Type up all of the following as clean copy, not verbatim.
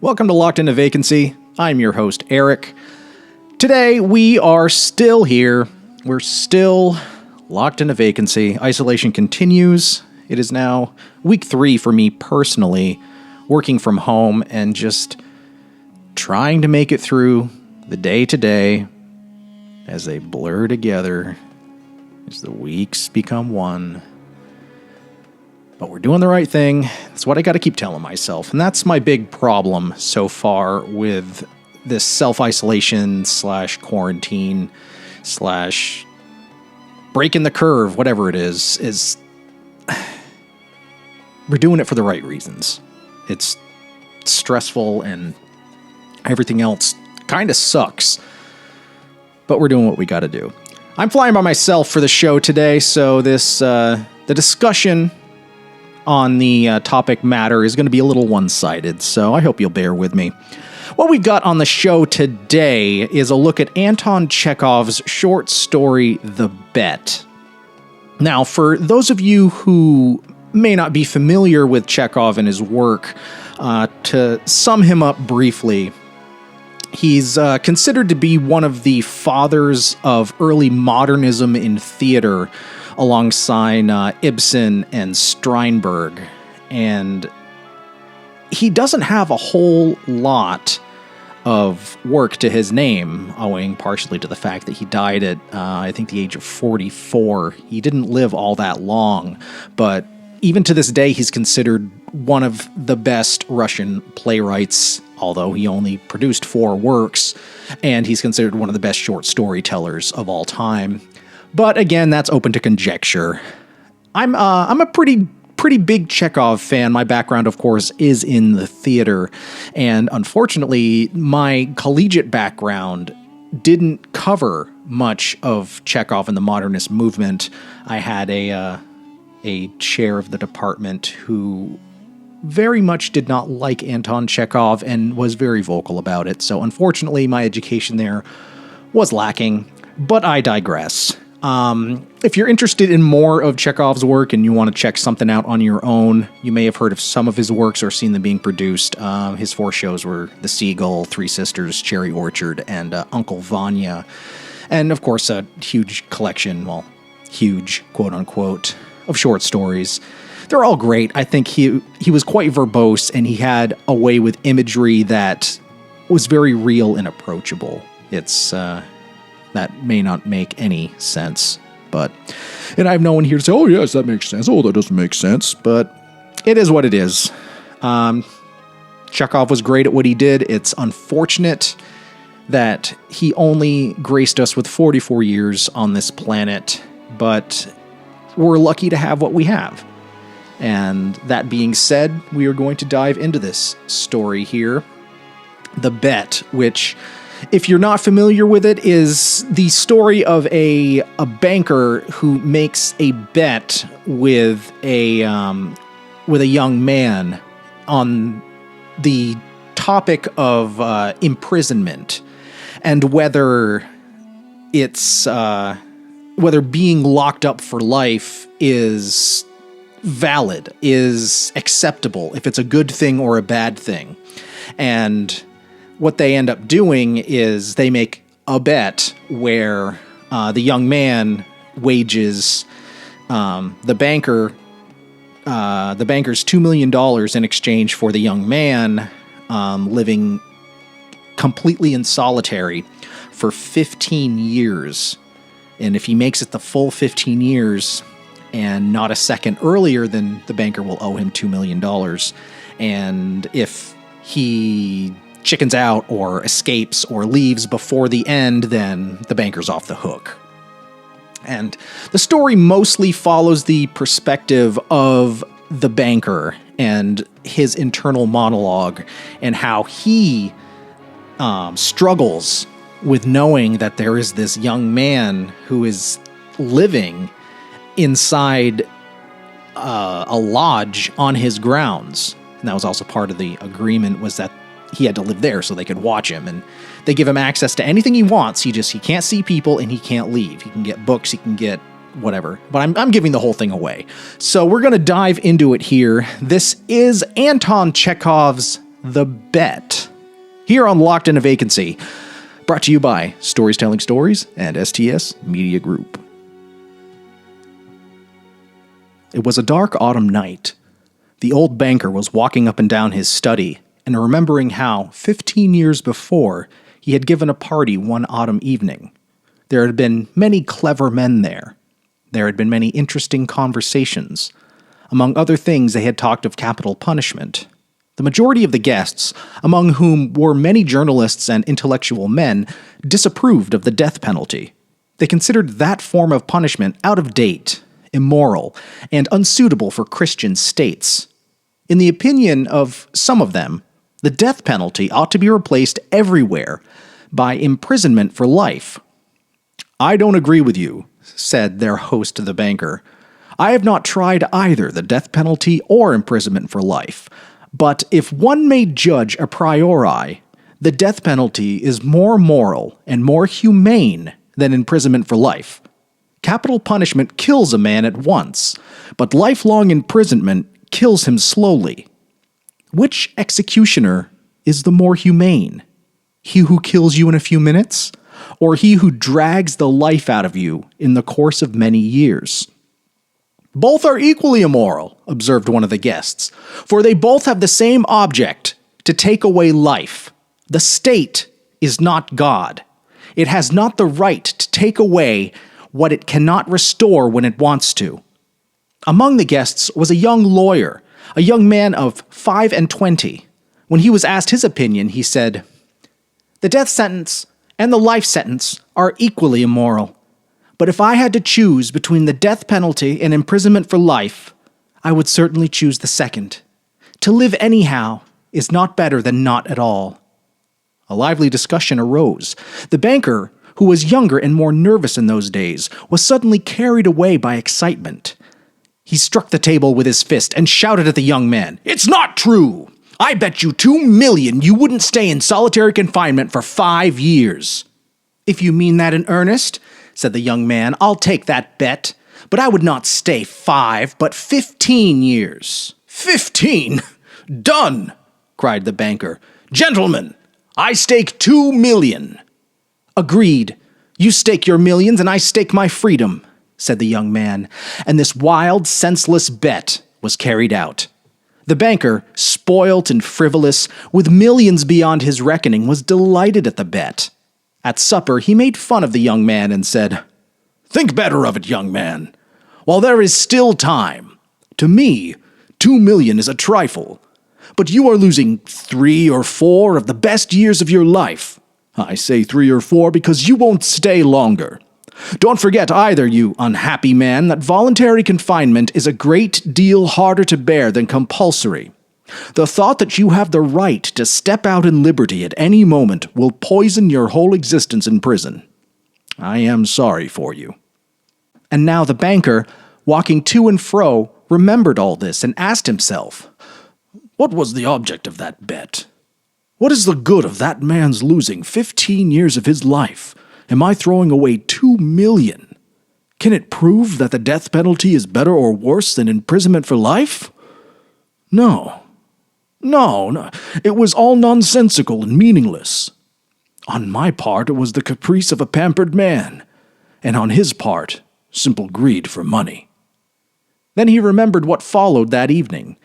Welcome to Locked Into Vacancy. I'm your host, Eric. Today, we are still here. We're still locked into vacancy. Isolation continues. It is now week 3 for me personally, working from home and just trying to make it through the day-to-day as they blur together as the weeks become one. But we're doing the right thing. That's what I got to keep telling myself. And that's my big problem so far with this self-isolation / quarantine / breaking the curve, whatever it is we're doing it for the right reasons. It's stressful and everything else kind of sucks. But we're doing what we got to do. I'm flying by myself for the show today, so the discussion on the topic matter is going to be a little one-sided, so I hope you'll bear with me. What we've got on the show today is a look at Anton Chekhov's short story, The Bet. Now, for those of you who may not be familiar with Chekhov and his work, to sum him up briefly, he's considered to be one of the fathers of early modernism in theater, alongside Ibsen and Strindberg. And he doesn't have a whole lot of work to his name, owing partially to the fact that he died at, I think, the age of 44. He didn't live all that long, but even to this day, he's considered one of the best Russian playwrights, although he only produced 4 works, and he's considered one of the best short storytellers of all time. But again, that's open to conjecture. I'm a pretty big Chekhov fan. My background, of course, is in the theater, and unfortunately, my collegiate background didn't cover much of Chekhov and the modernist movement. I had a chair of the department who very much did not like Anton Chekhov and was very vocal about it. So unfortunately, my education there was lacking, but I digress. If you're interested in more of Chekhov's work and you want to check something out on your own, you may have heard of some of his works or seen them being produced. His 4 shows were The Seagull, 3 Sisters, Cherry Orchard, and Uncle Vanya. And of course, a huge collection, well, huge, quote unquote, of short stories. They're all great. I think he was quite verbose, and he had a way with imagery that was very real and approachable. It's, that may not make any sense, and I have no one here to say, oh yes, that makes sense. Oh, that doesn't make sense, but it is what it is. Chekhov was great at what he did. It's unfortunate that he only graced us with 44 years on this planet, but we're lucky to have what we have. And that being said, we are going to dive into this story here. The Bet, which, if you're not familiar with it, is the story of a banker who makes a bet with a young man on the topic of imprisonment and whether being locked up for life is valid, is acceptable, if it's a good thing or a bad thing. And what they end up doing is they make a bet where the young man wages the banker's $2 million in exchange for the young man living completely in solitary for 15 years. And if he makes it the full 15 years and not a second earlier, then the banker will owe him $2 million. And if he chickens out or escapes or leaves before the end, then the banker's off the hook. And the story mostly follows the perspective of the banker and his internal monologue and how he struggles with knowing that there is this young man who is living inside a lodge on his grounds. And that was also part of the agreement, was that he had to live there so they could watch him. And they give him access to anything he wants. He can't see people and he can't leave. He can get books, he can get whatever. But I'm giving the whole thing away. So we're going to dive into it here. This is Anton Chekhov's The Bet. Here on Locked in a Vacancy, brought to you by Stories Telling Stories and STS Media Group. It was a dark autumn night. The old banker was walking up and down his study and remembering how, 15 years before, he had given a party one autumn evening. There had been many clever men there. There had been many interesting conversations. Among other things, they had talked of capital punishment. The majority of the guests, among whom were many journalists and intellectual men, disapproved of the death penalty. They considered that form of punishment out of date, immoral, and unsuitable for Christian states. In the opinion of some of them, the death penalty ought to be replaced everywhere by imprisonment for life. "I don't agree with you," said their host, the banker. "I have not tried either the death penalty or imprisonment for life. But if one may judge a priori, the death penalty is more moral and more humane than imprisonment for life. Capital punishment kills a man at once, but lifelong imprisonment kills him slowly. Which executioner is the more humane? He who kills you in a few minutes, or he who drags the life out of you in the course of many years?" "Both are equally immoral," observed one of the guests, "for they both have the same object, to take away life. The state is not God. It has not the right to take away what it cannot restore when it wants to." Among the guests was a young lawyer, a young man of 25. When he was asked his opinion, he said, "The death sentence and the life sentence are equally immoral. But if I had to choose between the death penalty and imprisonment for life, I would certainly choose the second. To live anyhow is not better than not at all." A lively discussion arose. The banker, who was younger and more nervous in those days, was suddenly carried away by excitement. He struck the table with his fist and shouted at the young man, "It's not true! I bet you 2 million you wouldn't stay in solitary confinement for 5 years. "If you mean that in earnest," said the young man, "I'll take that bet. But I would not stay 5, but 15 years. "15? Done!" cried the banker. "Gentlemen, I stake 2 million. "Agreed. You stake your millions and I stake my freedom," said the young man, and this wild, senseless bet was carried out. The banker, spoilt and frivolous, with millions beyond his reckoning, was delighted at the bet. At supper, he made fun of the young man and said, "Think better of it, young man, while there is still time. To me, 2 million is a trifle, but you are losing 3 or 4 of the best years of your life. I say 3 or 4 because you won't stay longer. Don't forget either, you unhappy man, that voluntary confinement is a great deal harder to bear than compulsory. The thought that you have the right to step out in liberty at any moment will poison your whole existence in prison. I am sorry for you." And now the banker, walking to and fro, remembered all this and asked himself, "What was the object of that bet? What is the good of that man's losing 15 years of his life? Am I throwing away 2 million? Can it prove that the death penalty is better or worse than imprisonment for life? No. No, it was all nonsensical and meaningless. On my part, it was the caprice of a pampered man, and on his part, simple greed for money." Then he remembered what followed that evening.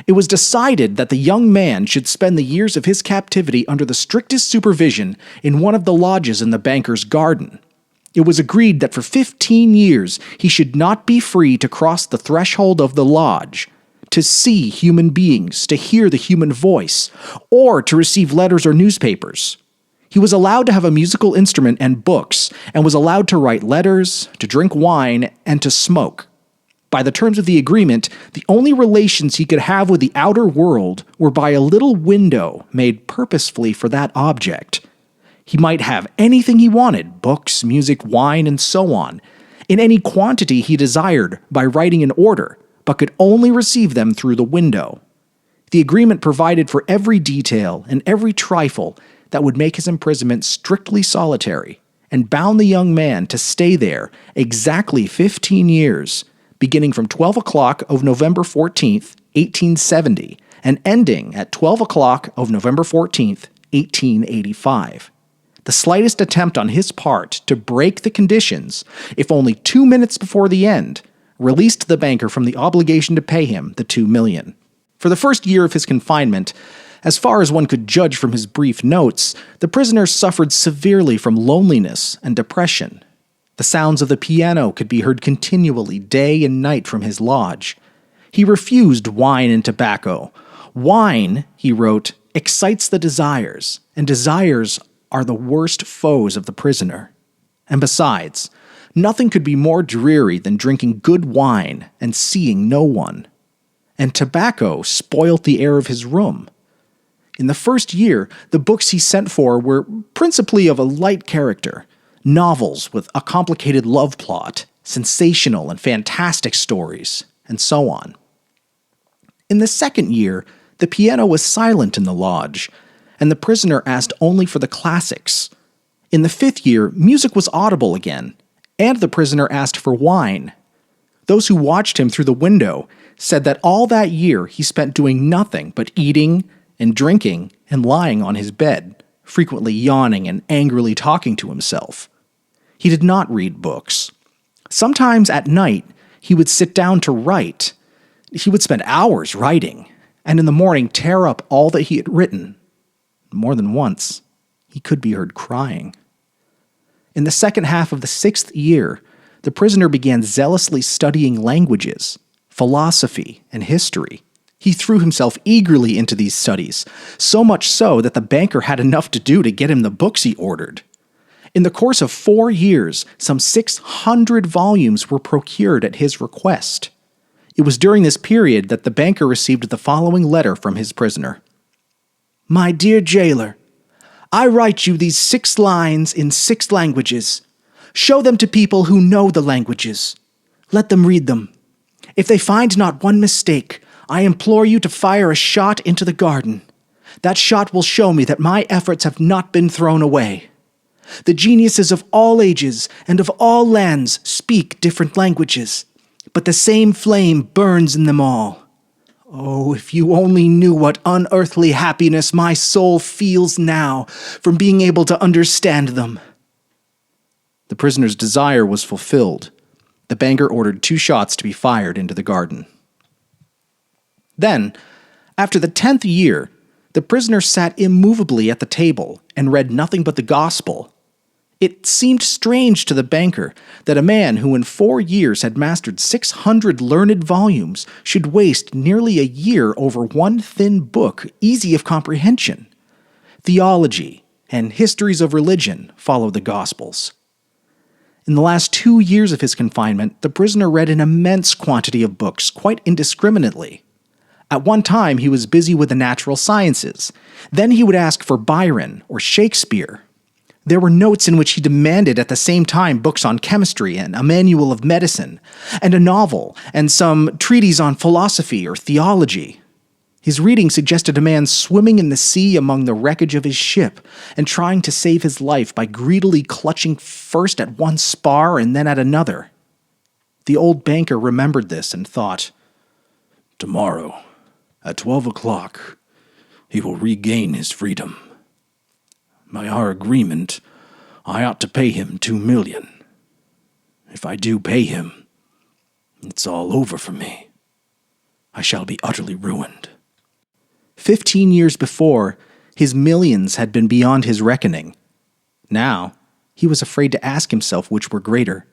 It was decided that the young man should spend the years of his captivity under the strictest supervision in one of the lodges in the banker's garden. It was agreed that for 15 years he should not be free to cross the threshold of the lodge, to see human beings, to hear the human voice, or to receive letters or newspapers. He was allowed to have a musical instrument and books, and was allowed to write letters, to drink wine, and to smoke. By the terms of the agreement, the only relations he could have with the outer world were by a little window made purposefully for that object. He might have anything he wanted, books, music, wine, and so on, in any quantity he desired by writing an order, but could only receive them through the window. The agreement provided for every detail and every trifle that would make his imprisonment strictly solitary, and bound the young man to stay there exactly 15 years, beginning from 12 o'clock of November 14th, 1870, and ending at 12 o'clock of November 14th, 1885. The slightest attempt on his part to break the conditions, if only 2 minutes before the end, released the banker from the obligation to pay him the $2 million. For the first year of his confinement, as far as one could judge from his brief notes, the prisoner suffered severely from loneliness and depression. The sounds of the piano could be heard continually day and night from his lodge. He refused wine and tobacco. Wine, he wrote, excites the desires, and desires are the worst foes of the prisoner. And besides, nothing could be more dreary than drinking good wine and seeing no one. And tobacco spoilt the air of his room. In the first year, the books he sent for were principally of a light character, novels with a complicated love plot, sensational and fantastic stories, and so on. In the second year, the piano was silent in the lodge, and the prisoner asked only for the classics. In the fifth year, music was audible again, and the prisoner asked for wine. Those who watched him through the window said that all that year he spent doing nothing but eating and drinking and lying on his bed, frequently yawning and angrily talking to himself. He did not read books. Sometimes at night, he would sit down to write. He would spend hours writing, and in the morning tear up all that he had written. More than once, he could be heard crying. In the second half of the sixth year, the prisoner began zealously studying languages, philosophy, and history. He threw himself eagerly into these studies, so much so that the banker had enough to do to get him the books he ordered. In the course of 4 years, some 600 volumes were procured at his request. It was during this period that the banker received the following letter from his prisoner. My dear jailer, I write you these 6 lines in 6 languages. Show them to people who know the languages. Let them read them. If they find not one mistake, I implore you to fire a shot into the garden. That shot will show me that my efforts have not been thrown away. The geniuses of all ages and of all lands speak different languages, but the same flame burns in them all. Oh, if you only knew what unearthly happiness my soul feels now from being able to understand them. The prisoner's desire was fulfilled. The banker ordered 2 shots to be fired into the garden. Then, after the 10th year, the prisoner sat immovably at the table and read nothing but the gospel. It seemed strange to the banker that a man who in 4 years had mastered 600 learned volumes should waste nearly a year over one thin book, easy of comprehension. Theology and histories of religion follow the Gospels. In the last 2 years of his confinement, the prisoner read an immense quantity of books quite indiscriminately. At one time, he was busy with the natural sciences. Then he would ask for Byron or Shakespeare. There were notes in which he demanded at the same time books on chemistry and a manual of medicine, and a novel, and some treatise on philosophy or theology. His reading suggested a man swimming in the sea among the wreckage of his ship and trying to save his life by greedily clutching first at one spar and then at another. The old banker remembered this and thought, tomorrow, at 12 o'clock, he will regain his freedom. By our agreement, I ought to pay him $2 million. If I do pay him, it's all over for me. I shall be utterly ruined. 15 years before, his millions had been beyond his reckoning. Now, he was afraid to ask himself which were greater,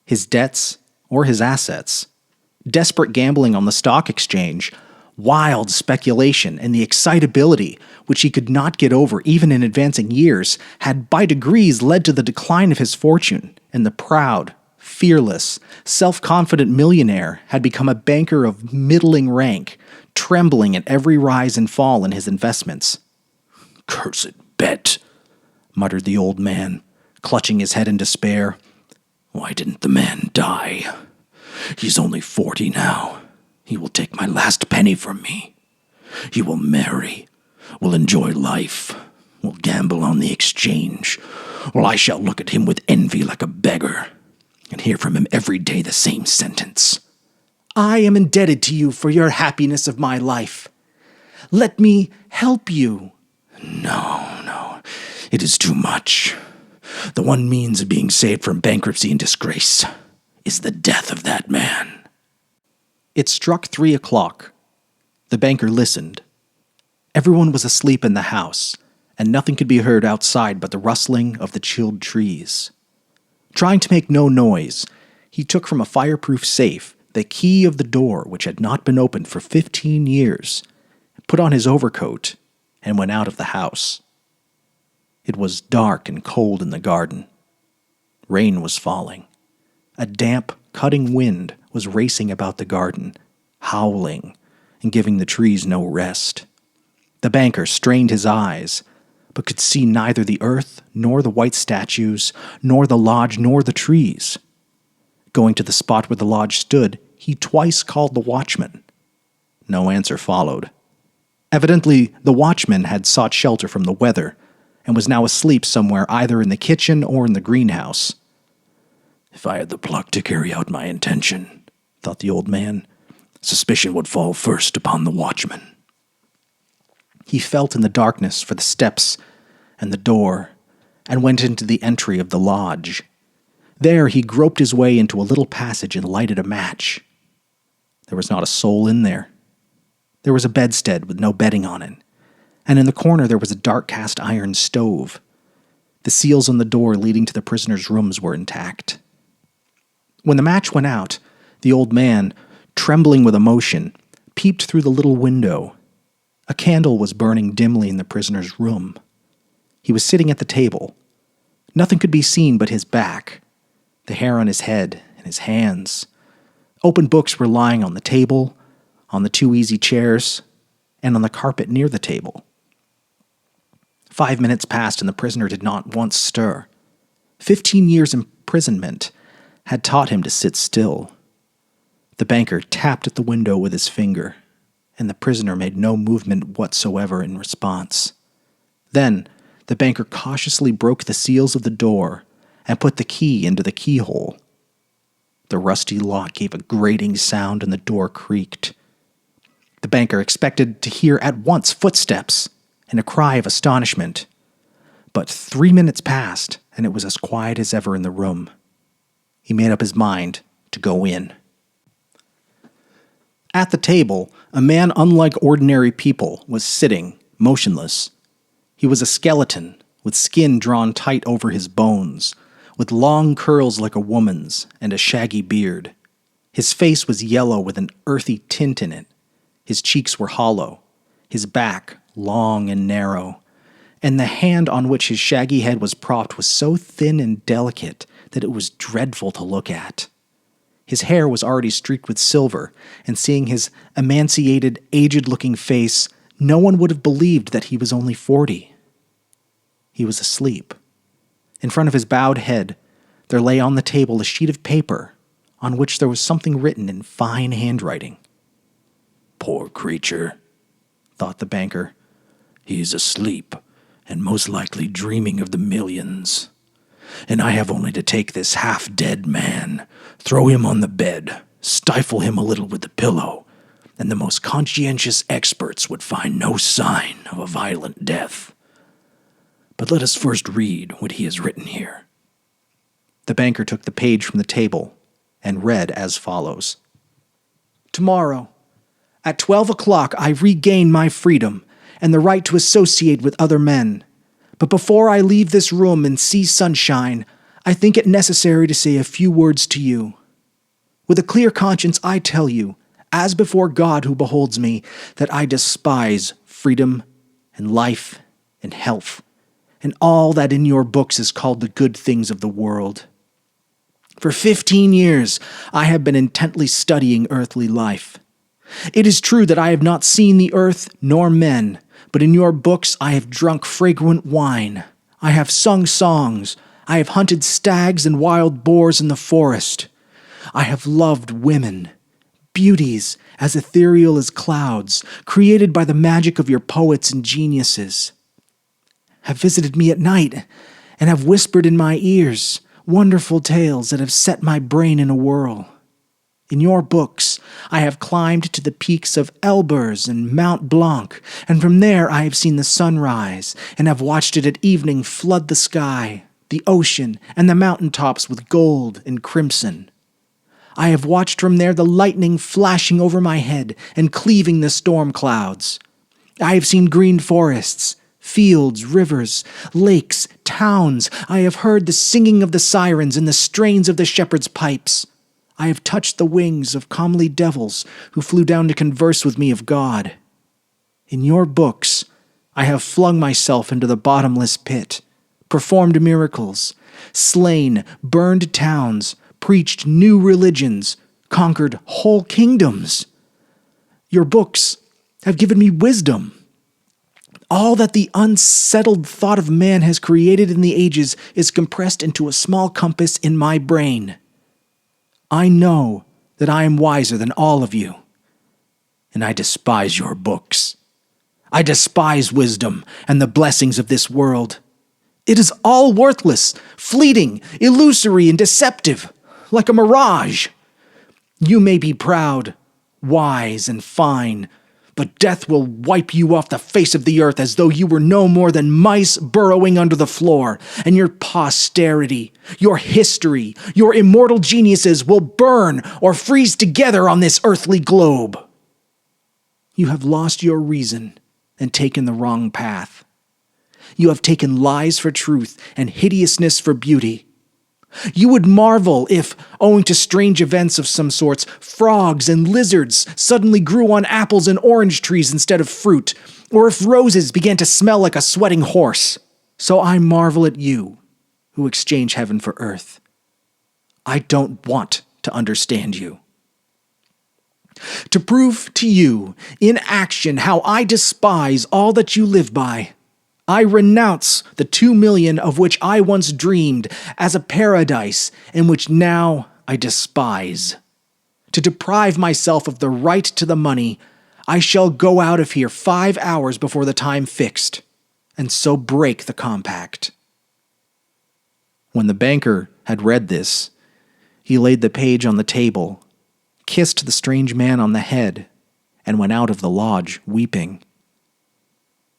his debts or his assets. Desperate gambling on the stock exchange, wild speculation, and the excitability, which he could not get over even in advancing years, had by degrees led to the decline of his fortune, and the proud, fearless, self-confident millionaire had become a banker of middling rank, trembling at every rise and fall in his investments. "Cursed bet," muttered the old man, clutching his head in despair. "Why didn't the man die? He's only 40 now. He will take my last penny from me. He will marry, will enjoy life, will gamble on the exchange, while I shall look at him with envy like a beggar, and hear from him every day the same sentence. I am indebted to you for your happiness of my life. Let me help you." No, it is too much. The one means of being saved from bankruptcy and disgrace is the death of that man." It struck 3:00. The banker listened. Everyone was asleep in the house, and nothing could be heard outside but the rustling of the chilled trees. Trying to make no noise, he took from a fireproof safe the key of the door which had not been opened for 15 years, put on his overcoat, and went out of the house. It was dark and cold in the garden. Rain was falling. A damp, cutting wind was racing about the garden, howling and giving the trees no rest. The banker strained his eyes, but could see neither the earth, nor the white statues, nor the lodge, nor the trees. Going to the spot where the lodge stood, he twice called the watchman. No answer followed. Evidently, the watchman had sought shelter from the weather, and was now asleep somewhere either in the kitchen or in the greenhouse. "If I had the pluck to carry out my intention," thought the old man, "suspicion would fall first upon the watchman." He felt in the darkness for the steps and the door, and went into the entry of the lodge. There he groped his way into a little passage and lighted a match. There was not a soul in there. There was a bedstead with no bedding on it, and in the corner there was a dark cast iron stove. The seals on the door leading to the prisoners' rooms were intact. When the match went out, the old man, trembling with emotion, peeped through the little window. A candle was burning dimly in the prisoner's room. He was sitting at the table. Nothing could be seen but his back, the hair on his head and his hands. Open books were lying on the table, on the 2 easy chairs, and on the carpet near the table. 5 minutes passed and the prisoner did not once stir. 15 years' imprisonment had taught him to sit still. The banker tapped at the window with his finger, and the prisoner made no movement whatsoever in response. Then the banker cautiously broke the seals of the door and put the key into the keyhole. The rusty lock gave a grating sound and the door creaked. The banker expected to hear at once footsteps and a cry of astonishment. But 3 minutes passed, and it was as quiet as ever in the room. He made up his mind to go in. At the table, a man unlike ordinary people was sitting, motionless. He was a skeleton, with skin drawn tight over his bones, with long curls like a woman's and a shaggy beard. His face was yellow with an earthy tint in it. His cheeks were hollow, his back long and narrow, and the hand on which his shaggy head was propped was so thin and delicate that it was dreadful to look at. His hair was already streaked with silver, and seeing his emaciated, aged-looking face, no one would have believed that he was only 40. He was asleep. In front of his bowed head, there lay on the table a sheet of paper on which there was something written in fine handwriting. "Poor creature," thought the banker. "He is asleep, and most likely dreaming of the millions. And I have only to take this half-dead man, throw him on the bed, stifle him a little with the pillow, and the most conscientious experts would find no sign of a violent death. But let us first read what he has written here." The banker took the page from the table and read as follows. "Tomorrow, at 12:00, I regain my freedom and the right to associate with other men. But before I leave this room and see sunshine, I think it necessary to say a few words to you. With a clear conscience, I tell you, as before God who beholds me, that I despise freedom and life and health, and all that in your books is called the good things of the world. For 15 years, I have been intently studying earthly life. It is true that I have not seen the earth nor men, but in your books I have drunk fragrant wine. I have sung songs. I have hunted stags and wild boars in the forest. I have loved women, beauties as ethereal as clouds, created by the magic of your poets and geniuses. Have visited me at night, and have whispered in my ears wonderful tales that have set my brain in a whirl. In your books, I have climbed to the peaks of Elburz and Mount Blanc, and from there I have seen the sunrise, and have watched it at evening flood the sky, the ocean, and the mountain tops with gold and crimson. I have watched from there the lightning flashing over my head and cleaving the storm clouds. I have seen green forests, fields, rivers, lakes, towns. I have heard the singing of the sirens and the strains of the shepherds' pipes. I have touched the wings of comely devils who flew down to converse with me of God. In your books, I have flung myself into the bottomless pit, performed miracles, slain burned towns, preached new religions, conquered whole kingdoms. Your books have given me wisdom. All that the unsettled thought of man has created in the ages is compressed into a small compass in my brain. I know that I am wiser than all of you, and I despise your books. I despise wisdom and the blessings of this world. It is all worthless, fleeting, illusory, and deceptive, like a mirage. You may be proud, wise, and fine, but death will wipe you off the face of the earth as though you were no more than mice burrowing under the floor, and your posterity, your history, your immortal geniuses will burn or freeze together on this earthly globe. You have lost your reason and taken the wrong path. You have taken lies for truth and hideousness for beauty. You would marvel if, owing to strange events of some sorts, frogs and lizards suddenly grew on apples and orange trees instead of fruit, or if roses began to smell like a sweating horse. So I marvel at you, who exchange heaven for earth. I don't want to understand you. To prove to you, in action, how I despise all that you live by, I renounce the 2 million of which I once dreamed as a paradise in which now I despise. To deprive myself of the right to the money, I shall go out of here 5 hours before the time fixed, and so break the compact. When the banker had read this, he laid the page on the table, kissed the strange man on the head, and went out of the lodge weeping.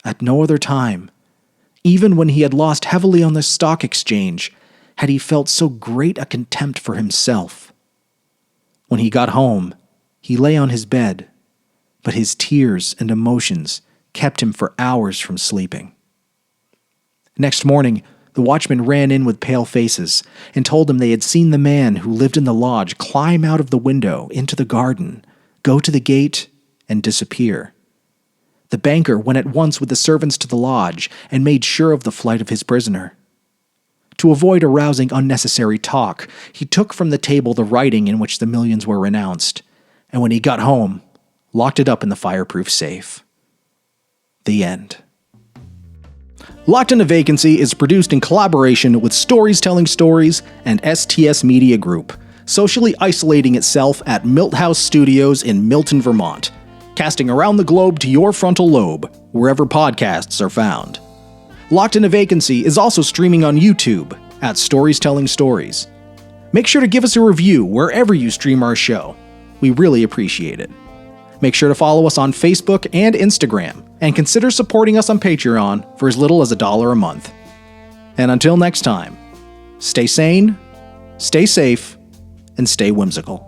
At no other time, even when he had lost heavily on the stock exchange, had he felt so great a contempt for himself. When he got home, he lay on his bed, but his tears and emotions kept him for hours from sleeping. Next morning, the watchman ran in with pale faces and told him they had seen the man who lived in the lodge climb out of the window into the garden, go to the gate, and disappear. The banker went at once with the servants to the lodge and made sure of the flight of his prisoner. To avoid arousing unnecessary talk, he took from the table the writing in which the millions were renounced, and when he got home, locked it up in the fireproof safe. The end. Locked in a Vacancy is produced in collaboration with Stories Telling Stories and STS Media Group, socially isolating itself at Milt House Studios in Milton, Vermont, casting around the globe to your frontal lobe, wherever podcasts are found. Locked in a Vacancy is also streaming on YouTube at Stories Telling Stories. Make sure to give us a review wherever you stream our show. We really appreciate it. Make sure to follow us on Facebook and Instagram, and consider supporting us on Patreon for as little as $1 a month. And until next time, stay sane, stay safe, and stay whimsical.